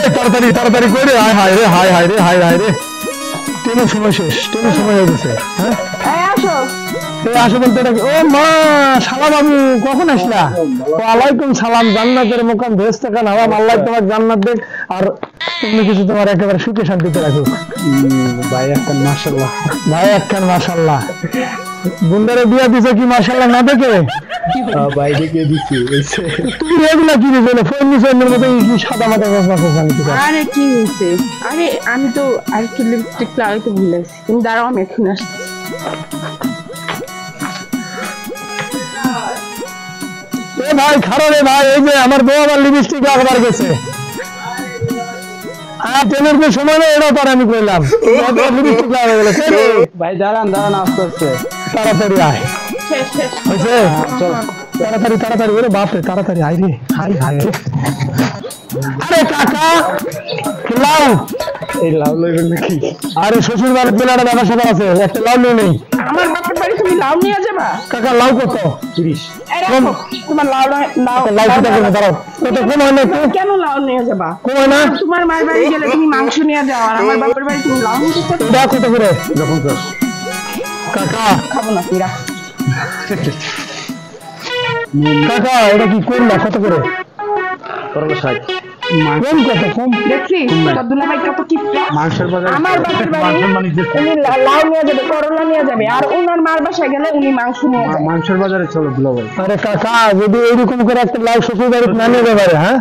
তাড়াতাড়ি তাড়াতাড়ি করে হায় হায় রে হায় হায় রে হায় হায় রে ট্রেনের সময় শেষ ট্রেনের সময় হয়ে গেছে হ্যাঁ আসো বলতে ও মা শালা বাবু কখন আসলা ওয়ালাইকুম সালাম জান্নাতের মোকাম ভেস্তে খান হাওয়া আল্লাহ তোমার জান্নাত দেখ আর তুমি কিছু তোমার একেবারে সুখে শান্তিতে রাখো ভাই একখান মাশাআল্লাহ ভাই একখান মাশাআল্লাহ বুন্দারে বিয়া দিছে কি মাশাআল্লাহ না দেখে ভাই দেখে দিছি তুমি এগুলা কি বলে ফোন নিছেন এর মধ্যে কি সাদা মাথা কথা জানতে আরে কি হইছে আরে আমি তো আর কি লিপস্টিক লাগাইতে ভুলে গেছি তুমি দাঁড়াও আমি এখন আসছি এ ভাই খারাপ রে ভাই এই যে আমার বউ আবার লিপস্টিক লাগাবার গেছে আর ট্রেনের যে সময় নেই এটা তো আমি কইলাম লিপস্টিক লাগা গেল ভাই দাঁড়ান দাঁড়ান আস্তে আস্তে তাড়াতাড়ি আয় শেষ শেষ হইছে চল তাড়াতাড়ি তাড়াতাড়ি ওরে বাপ রে তাড়াতাড়ি আয় রে হাই হাই আরে কাকা লাউ এই লাউ লইবেন নাকি আরে শ্বশুর বাড়ির বেলাটা ব্যবসা আছে একটা লাউ নেই আমার বাপের বাড়ি তুমি লাউ নিয়ে যাবা কাকা লাউ কত 30 তোমার লাউ কিটা করে দাঁড়াও কত কম হয় না কেন লাউ নিয়ে যাবা কম হয় না তোমার মায়ের বাড়ি গেলে তুমি মাংস নিয়ে যাও আর আমার বাপের বাড়ি তুমি লাউ নিতে দাও কত করে যখন কাকা খাবো না তুই রাখ কাকা এটা কি করলা কত করে করলা 60 কম কত কম দেখলি সদুল্লাহ ভাই কত কিপটা মাংসের বাজারে আমার বাপের বাড়ি উনি লাউ নিয়ে যাবে করলা নিয়ে যাবে আর ওনার মার বাসায় গেলে উনি মাংস নিয়ে যাবে মাংসের বাজারে চলো দুলা ভাই আরে কাকা যদি এরকম করে একটা লাউ শ্বশুর বাড়িতে না নিয়ে যাবে হ্যাঁ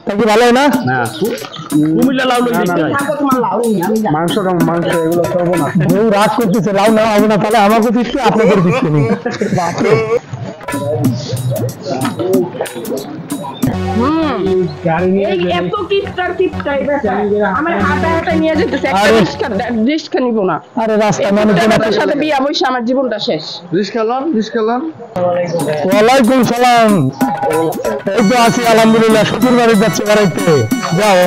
তা কি ভালো না না কুমিল্লা লাউ লই যাই থাকো তোমার লাউ নিয়ে মাংস এগুলো করব না বউ রাগ করতেছে লাউ না হবে না তাহলে আমাকে দিচ্ছি আপনাদের দিচ্ছি না বাপরে গাড়ি নিয়ে এত কিপটার কিপটাই বেটা আমার হাতে হাতে নিয়ে যেতেছে একটা রিস্কা নিব না আরে রাস্তা মানুষের সাথে বিয়া বইছে আমার জীবনটা শেষ রিস্কা লন ওয়ালাইকুম সালাম এই তো আছি আলহামদুলিল্লাহ শ্বশুর বাড়ি যাচ্ছি বাড়িতে যাও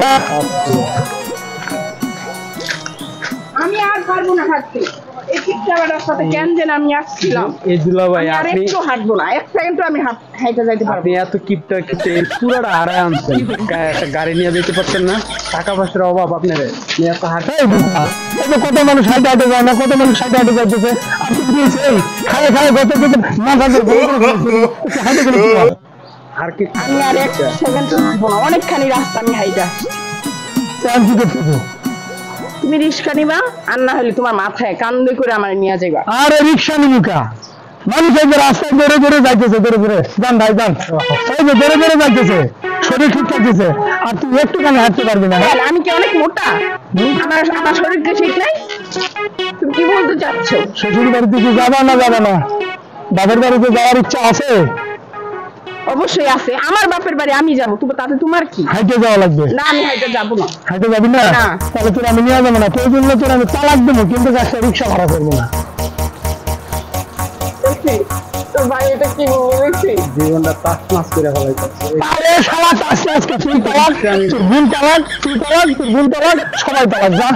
আমি আর পারবো না হাঁটতে এই কিপটার সাথে কেন যেন আমি আসছিলাম এই দুলা ভাই আপনি একটু হাঁটবো না এক সেকেন্ড আমি হাঁটতে যাইতে পারবো আপনি এত কিপটা পুরোটা হারায় আনছেন একটা গাড়ি নিয়ে যেতে পারছেন না টাকা পয়সার অভাব আপনার এত হাঁটে কত মানুষ হাঁটে হাঁটে যায় না কত মানুষ হাঁটে হাঁটে যাইতেছে আপনি খায় খায় গত মাথা হাঁটে গেলে আর কি আমি আর এক সেকেন্ড হাঁটবো না অনেকখানি রাস্তা আমি হাইটা কি করতেছো তুমি রিক্সা নিবা আর না হলে তোমার মাথায় কান্দে করে আমার নিয়ে যাইবা আরে রিক্সা নিবুকা মানুষ এই যে রাস্তায় দৌড়ে দৌড়ে যাইতেছে দৌড়ে দৌড়ে যান ভাই যান এই যে দৌড়ে দৌড়ে যাইতেছে শরীর ঠিক থাকতেছে আর তুই একটুখানি হাঁটতে পারবি না আমি কি অনেক মোটা আমার শরীরকে ঠিক নাই তুমি কি বলতে চাচ্ছ শ্বশুর বাড়িতে কি যাবা না বাপের বাড়িতে যাওয়ার ইচ্ছা আছে অবশ্যই আছে আমার বাপের বাড়ি আমি যাবো তাতে তোমার কি হাইটে যাওয়া লাগবে না আমি হাইটে যাবো না হাইটে যাবি না তাহলে তোর আমি নিয়ে যাবো না তোর জন্য তোর আমি তালাক দেবো কিন্তু একটা রিক্সা ভাড়া করবো না তোর ভাই এটা কি বলেছি জীবনটা তাস মাস করে ফেলাইতেছে আরে শালা তাস মাস কে তুই তালাক তুই ভুল তালাক সবাই তালাক যা